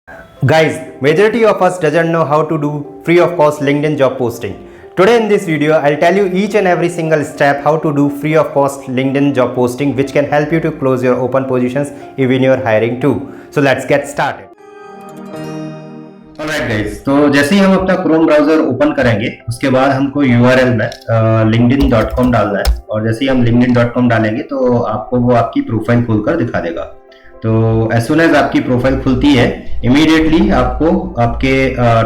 Guys, majority of us doesn't know how to do free of cost LinkedIn job posting. Today in this video, I'll tell you each and every single step how to do free of cost LinkedIn job posting which can help you to close your open positions even you're hiring too. So let's get started. Alright guys, तो जैसे ही हम अपना Chrome browser open करेंगे उसके बाद हमको URL में linkedin.com डालना है और जैसे ही हम linkedin.com डालेंगे तो आपको वो आपकी प्रोफाइल खोलकर दिखा देगा। तो एज सुन एज आपकी प्रोफाइल खुलती है इमीडिएटली आपको आपके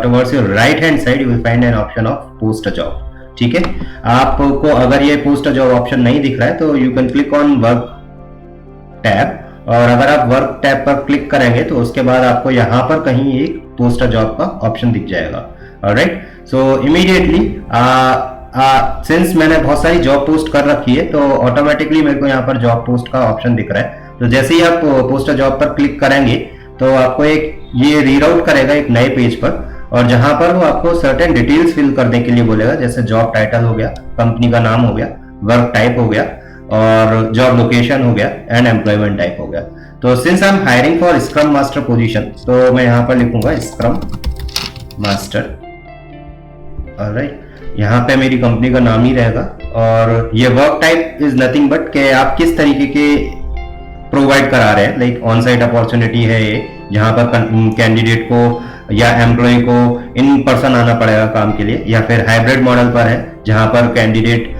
towards your right hand side you will find an option of post a job. ठीक है, आपको अगर ये पोस्ट अ जॉब ऑप्शन नहीं दिख रहा है तो you can click on work tab, और अगर आप वर्क टैब पर क्लिक करेंगे तो उसके बाद आपको यहाँ पर कहीं एक पोस्ट अ जॉब का ऑप्शन दिख जाएगा। ऑलराइट, सो इमीडिएटली सिंस मैंने बहुत सारी जॉब पोस्ट कर रखी है तो ऑटोमेटिकली मेरे को यहाँ पर जॉब पोस्ट का ऑप्शन दिख रहा है। तो जैसे ही आप पोस्ट अ जॉब पर क्लिक करेंगे तो आपको एक ये रीराउट करेगा एक नए पेज पर, और जहां पर वो आपको सर्टेन डिटेल्स फिल करने के लिए बोलेगा, जैसे जॉब टाइटल हो गया, कंपनी का नाम हो गया, वर्क टाइप हो गया, और जॉब लोकेशन हो गया, एंड एम्प्लॉयमेंट टाइप हो गया। तो since I am hiring for scrum master position तो मैं यहाँ पर लिखूंगा स्क्रम मास्टर। ऑलराइट, यहाँ पे मेरी कंपनी का नाम ही रहेगा, और ये work type is nothing but के आप किस तरीके के प्रोवाइड करा रहे हैं, लाइक ऑन साइट अपॉर्चुनिटी है ये, जहां पर कैंडिडेट को या एम्प्लॉय को इन पर्सन आना पड़ेगा काम के लिए, या फिर हाइब्रिड मॉडल पर है जहां पर कैंडिडेट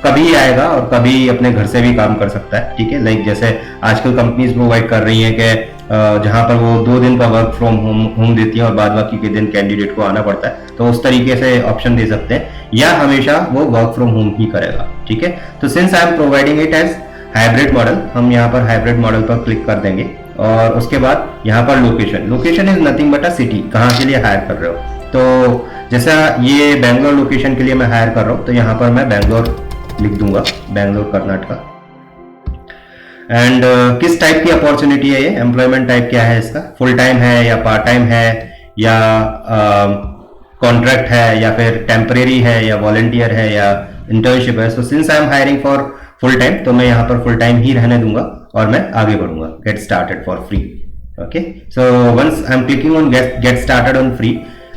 कभी आएगा और कभी अपने घर से भी काम कर सकता है। ठीक है, लाइक जैसे आजकल कंपनीज प्रोवाइड कर रही हैं कि जहां पर वो 2 दिन का वर्क फ्रॉम होम देती है और बाद बाकी के दिन कैंडिडेट को आना पड़ता है, तो उस तरीके से ऑप्शन दे सकते हैं, या हमेशा वो वर्क फ्रॉम होम ही करेगा। ठीक है, तो since I am providing it as hybrid model, हम यहाँ पर हाइब्रिड मॉडल पर क्लिक कर देंगे, और उसके बाद यहाँ पर location is nothing but a city, कहाँ के लिए हायर कर रहे हो। तो जैसा ये बैंगलोर लोकेशन के लिए मैं हायर कर रहा हूँ तो यहाँ पर मैं बैंगलोर लिख दूंगा, बैंगलोर कर्नाटका। एंड किस टाइप की अपॉर्चुनिटी है ये, एम्प्लॉयमेंट टाइप क्या है इसका, फुल टाइम है या पार्ट टाइम है या कॉन्ट्रैक्ट है या फिर टेम्परेरी है या वॉलंटियर है या इंटर्नशिप है। So since I am hiring for full time तो मैं यहाँ पर फुल टाइम ही रहने दूंगा और मैं आगे बढ़ूंगा, get started for free. Okay, so once I am clicking on get started on free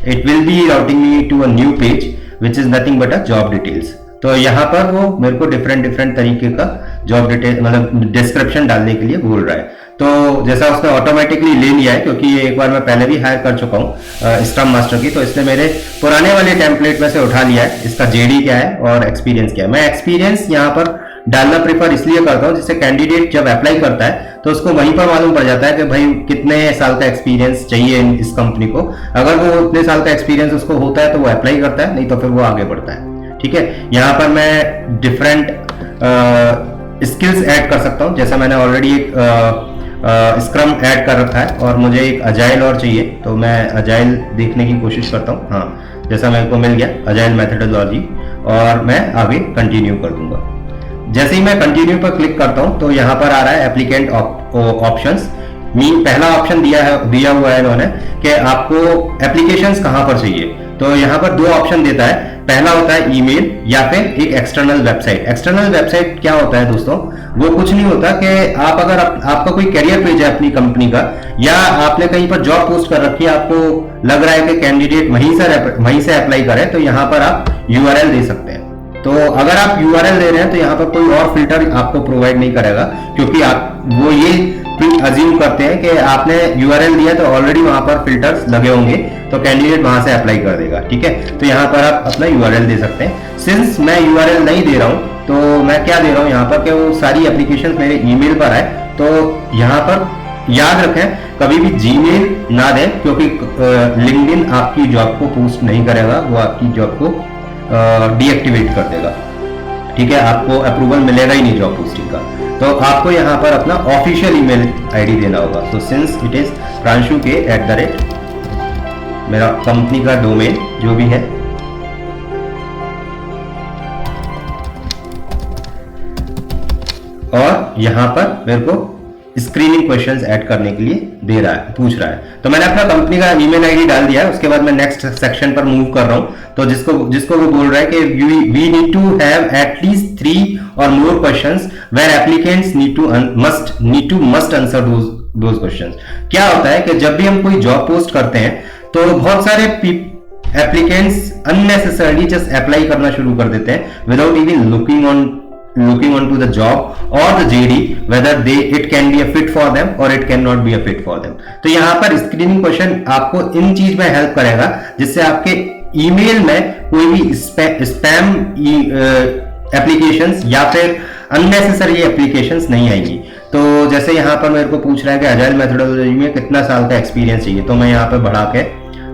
it will be routing me to a new page which is nothing but a job details. तो यहाँ पर वो मेरे को different तरीके का job detail मतलब description डालने के लिए बोल रहा है। तो जैसा उसने ऑटोमेटिकली ले लिया है, क्योंकि ये एक बार मैं पहले भी हायर कर चुका हूँ स्क्रम मास्टर की, तो इसने मेरे पुराने वाले टेम्पलेट में से उठा लिया है इसका जेडी क्या है और एक्सपीरियंस क्या है। मैं एक्सपीरियंस यहाँ पर डालना प्रेफर इसलिए करता हूँ जिससे कैंडिडेट जब अप्लाई करता है तो उसको वहीं पर मालूम पड़ जाता है कि भाई कितने साल का एक्सपीरियंस चाहिए इस कंपनी को। अगर वो उतने साल का एक्सपीरियंस उसको होता है तो वो अप्लाई करता है, नहीं तो फिर वो आगे बढ़ता है। ठीक है, यहाँ पर मैं डिफरेंट स्किल्स ऐड कर सकता हूँ, जैसा मैंने ऑलरेडी एक स्क्रम ऐड कर रखा है और मुझे एक अजाइल और चाहिए, तो मैं अजाइल देखने की कोशिश करता हूँ। हाँ, जैसा मेरे को मिल गया अजाइल मेथोडोलॉजी, और मैं आगे कंटिन्यू कर दूंगा। जैसे ही मैं कंटिन्यू पर क्लिक करता हूं तो यहाँ पर आ रहा है एप्लीकेंट ऑप्शंस। पहला ऑप्शन दिया हुआ है इन्होंने कि आपको एप्लीकेशंस कहां पर चाहिए, तो यहाँ पर 2 ऑप्शन देता है। पहला होता है ईमेल या फिर एक एक्सटर्नल वेबसाइट। एक्सटर्नल वेबसाइट क्या होता है दोस्तों, वो कुछ नहीं होता कि आप अगर आपका कोई करियर पेज है अपनी कंपनी का, या आपने कहीं पर जॉब पोस्ट कर रखी है, आपको लग रहा है कि कैंडिडेट वहीं से अप्लाई करे, तो यहाँ पर आप URL दे सकते हैं। तो अगर आप URL दे रहे हैं तो यहाँ पर कोई और फिल्टर आपको प्रोवाइड नहीं करेगा, क्योंकि वो ये अज्यूम करते हैं कि आपने URL दिया तो ऑलरेडी वहां पर फिल्टर्स लगे होंगे, तो कैंडिडेट वहां से अप्लाई कर देगा। ठीक है, तो यहाँ पर आप अपना URL दे सकते हैं। सिंस मैं URL नहीं दे रहा हूँ तो मैं क्या दे रहा हूँ यहाँ पर कि वो सारी एप्लीकेशन मेरे ईमेल पर आए। तो यहाँ पर याद रखें कभी भी Gmail ना दें, क्योंकि लिंक्डइन आपकी जॉब को पोस्ट नहीं करेगा, वो आपकी जॉब को डीएक्टिवेट कर देगा। ठीक है, आपको अप्रूवल मिलेगा ही नहीं जॉब पोस्टिंग का। तो आपको यहाँ पर अपना ऑफिशियल ईमेल आईडी देना होगा। तो सिंस इट इज प्रांशु के @ मेरा कंपनी का डोमेन जो भी है, और यहाँ पर मेरे को स्क्रीनिंग क्वेश्चंस ऐड करने के लिए पूछ रहा है। तो मैंने अपना कंपनी का ईमेल आईडी डाल दिया है। उसके बाद मैं नेक्स्ट सेक्शन पर मूव कर रहा हूं। तो जिसको वो बोल रहा है कि we need to have at least 3 or more questions where applicants need to must answer those questions. क्या होता है कि जब भी हम कोई जॉब पोस्ट करते हैं तो बहुत सारे एप्लीकेंट्स अननेसेसरली जस्ट अप्लाई करना शुरू कर देते हैं without even looking onto the job or the JD whether it can be a fit for them or it cannot be a fit for them। तो यहाँ पर स्क्रीनिंग क्वेश्चन आपको इन चीज में हेल्प करेगा जिससे आपके ईमेल में कोई भी स्पैम एप्लीकेशंस या फिर अननेसेसरी एप्लीकेशंस नहीं आएंगी। तो जैसे यहाँ पर मेरे को पूछ रहा है कि अजाइल मेथोडोलॉजी में कितना साल का एक्सपीरियंस चाहिए, तो मैं यहाँ पर बढ़ा के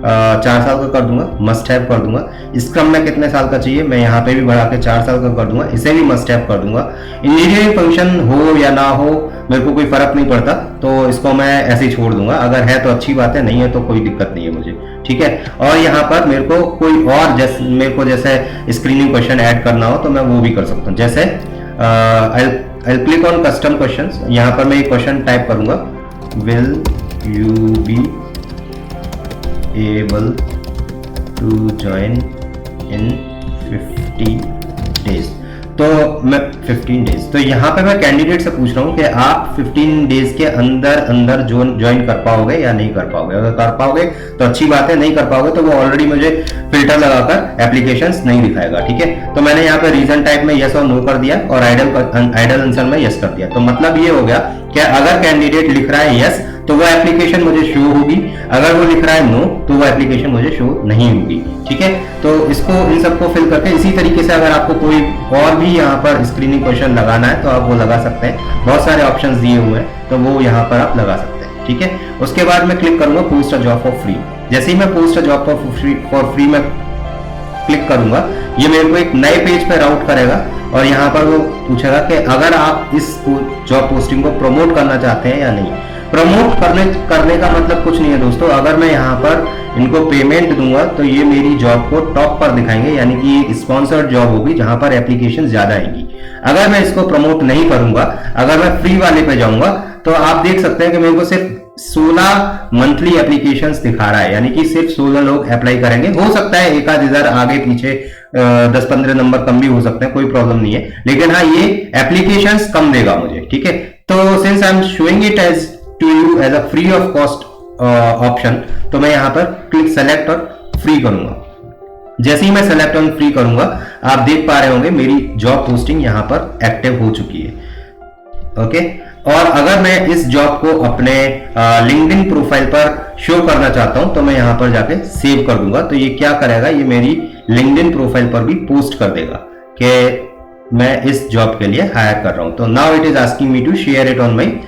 4 साल का कर दूंगा, मस्ट हैव कर दूंगा। स्क्रम में कितने साल का चाहिए, मैं यहाँ पे भी बढ़ा के 4 साल का कर दूंगा, इसे भी मस्ट हैव कर दूंगा। इंजीनियरिंग फंक्शन हो या ना हो मेरे को कोई फर्क नहीं पड़ता, तो इसको मैं ऐसे ही छोड़ दूंगा। अगर है तो अच्छी बात है, नहीं है तो कोई दिक्कत नहीं है मुझे, ठीक है। और यहाँ पर मेरे को कोई और मेरे को जैसे स्क्रीनिंग क्वेश्चन ऐड करना हो तो मैं वो भी कर सकता हूँ। जैसे I'll click on custom questions। यहाँ पर मैं एक क्वेश्चन टाइप करूंगा, will you be able to join in 50 days। तो मैं 15 डेज, तो यहाँ पे मैं कैंडिडेट से पूछ रहा हूँ कि आप 15 डेज के अंदर ज्वाइन कर पाओगे या नहीं कर पाओगे। अगर कर पाओगे तो अच्छी बात है, नहीं कर पाओगे तो वो ऑलरेडी मुझे फिल्टर लगाकर एप्लीकेशंस नहीं दिखाएगा, ठीक है। तो मैंने यहाँ पे रीजन टाइप में यस और नो कर दिया और आइडल आंसर में यस कर दिया। तो मतलब ये हो गया कि अगर कैंडिडेट लिख रहा है यस तो वो एप्लीकेशन मुझे शो होगी, अगर वो लिख रहा है नो तो वो एप्लीकेशन मुझे शो नहीं होगी, ठीक है। तो इसको इन सबको फिल करके इसी तरीके से अगर आपको कोई और भी यहाँ पर स्क्रीनिंग क्वेश्चन लगाना है तो आप वो लगा सकते हैं। बहुत सारे ऑप्शंस दिए हुए हैं तो वो यहाँ पर आप लगा सकते हैं, ठीक है। उसके बाद मैं क्लिक करूंगा post a job for free. जैसे ही मैं post a job for free में क्लिक करूंगा ये मेरे को एक नए पेज पर राउट करेगा और यहाँ पर वो पूछेगा कि अगर आप इस जॉब पोस्टिंग को प्रमोट करना चाहते हैं या नहीं। प्रमोट करने का मतलब कुछ नहीं है दोस्तों। अगर मैं यहाँ पर इनको पेमेंट दूंगा तो ये मेरी जॉब को टॉप पर दिखाएंगे, यानी कि एक स्पॉन्सर्ड जॉब होगी जहां पर एप्लीकेशन ज्यादा आएंगी। अगर मैं इसको प्रमोट नहीं करूंगा, अगर मैं फ्री वाले पे जाऊंगा तो आप देख सकते हैं कि मेरे को सिर्फ 16 मंथली एप्लीकेशंस दिखा रहा है, यानी कि सिर्फ 16 लोग अप्लाई करेंगे। हो सकता है एक आध इधर आगे पीछे 10-15 नंबर कम भी हो सकते हैं, कोई प्रॉब्लम नहीं है, लेकिन हाँ ये एप्लीकेशंस कम देगा मुझे, ठीक है। तो since I am showing it as to you as a free of cost option, तो मैं यहाँ पर क्लिक सेलेक्ट और फ्री करूंगा। जैसे ही मैं सेलेक्ट ऑन फ्री करूंगा आप देख पा रहे होंगे मेरी जॉब पोस्टिंग यहाँ पर एक्टिव हो चुकी है, ओके। और अगर मैं इस जॉब को अपने लिंक्डइन प्रोफाइल पर शो करना चाहता हूं तो मैं यहां पर जाके सेव कर दूंगा। तो ये क्या करेगा, ये मेरी लिंक्डइन प्रोफाइल पर भी पोस्ट कर देगा कि मैं इस जॉब के लिए हायर कर रहा हूं। तो now it is asking me to share it on my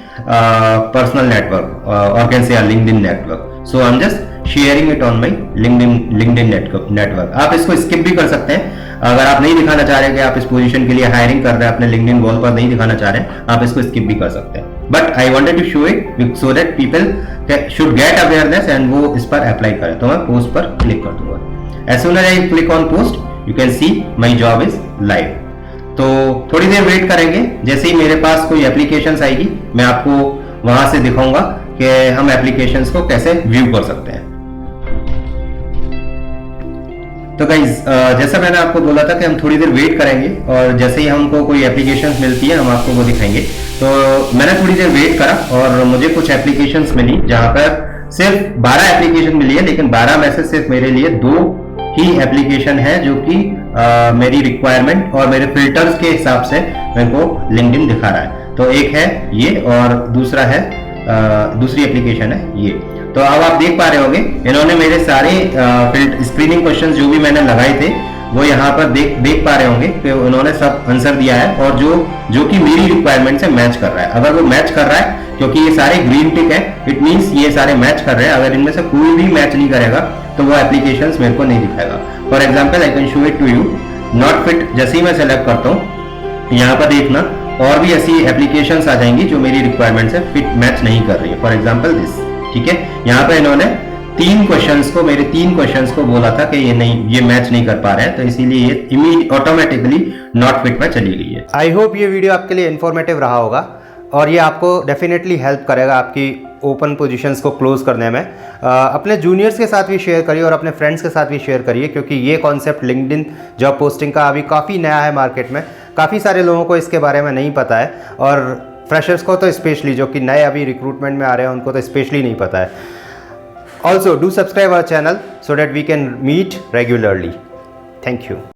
personal network और can say LinkedIn network. So I am just sharing it on my LinkedIn network. आप इसको स्किप भी कर सकते हैं अगर आप नहीं दिखाना चाह रहे कि आप इस पोजीशन के लिए हायरिंग कर रहे हैं, अपने लिंक्डइन वॉल पर नहीं दिखाना चाह रहे हैं, आप इसको स्किप भी कर सकते हैं। But I wanted to show it so that people should get awareness and वो इस पर अप्लाई करें। तो मैं पोस्ट पर क्लिक कर दूंगा। As soon as I click on post you can see my job is live. तो थोड़ी देर वेट करेंगे, जैसे ही मेरे पास कोई एप्लीकेशंस आएगी मैं आपको वहां से दिखाऊंगा कि हम एप्लीकेशंस को कैसे व्यू कर सकते हैं। तो गाइज जैसा मैंने आपको बोला था कि हम थोड़ी देर वेट करेंगे और जैसे ही हमको कोई एप्लीकेशंस मिलती है हम आपको वो दिखाएंगे। तो मैंने थोड़ी देर वेट करा और मुझे कुछ एप्लीकेशंस मिली जहां पर सिर्फ 12 एप्लीकेशन मिली है, लेकिन 12 में से सिर्फ मेरे लिए 2 ही एप्लीकेशन है जो कि मेरी रिक्वायरमेंट और मेरे फिल्टर्स के हिसाब से मेरे को लिंक्डइन दिखा रहा है। तो एक है ये और दूसरा है दूसरी एप्लीकेशन है ये। तो अब आप देख पा रहे होंगे इन्होंने मेरे सारे स्क्रीनिंग क्वेश्चंस जो भी मैंने लगाए थे वो यहाँ पर देख पा रहे होंगे कि उन्होंने सब आंसर दिया है और जो कि मेरी रिक्वायरमेंट से मैच कर रहा है। अगर वो मैच कर रहा है, क्योंकि ये सारे ग्रीन टिक है, इट मींस ये सारे मैच कर रहे हैं। अगर इनमें से कोई भी मैच नहीं करेगा तो वो एप्लीकेशंस मेरे को नहीं दिखाएगा। For example I can show it to you, not fit. जैसे ही मैं सेलेक्ट करता हूँ यहाँ पर देखना और भी ऐसी एप्लीकेशंस आ जाएंगी जो मेरी रिक्वायरमेंट से फिट मैच नहीं कर रही है। फॉर एग्जाम्पल दिस, ठीक है। यहाँ पर इन्होंने 3 क्वेश्चंस को बोला था कि ये मैच नहीं कर पा रहे हैं, तो इसीलिए ये ऑटोमेटिकली नॉट फिट पर चली गई है। आई होप ये वीडियो आपके लिए इन्फॉर्मेटिव रहा होगा और ये आपको डेफिनेटली हेल्प करेगा आपकी ओपन पोजीशंस को क्लोज करने में। अपने जूनियर्स के साथ भी शेयर करिए और अपने फ्रेंड्स के साथ भी शेयर करिए, क्योंकि ये कॉन्सेप्ट लिंक्डइन जॉब पोस्टिंग का अभी काफ़ी नया है मार्केट में। काफ़ी सारे लोगों को इसके बारे में नहीं पता है और फ्रेशर्स को तो स्पेशली, जो कि नए अभी रिक्रूटमेंट में आ रहे हैं, उनको तो स्पेशली नहीं पता है. Also do subscribe our channel so that we can meet regularly. Thank you.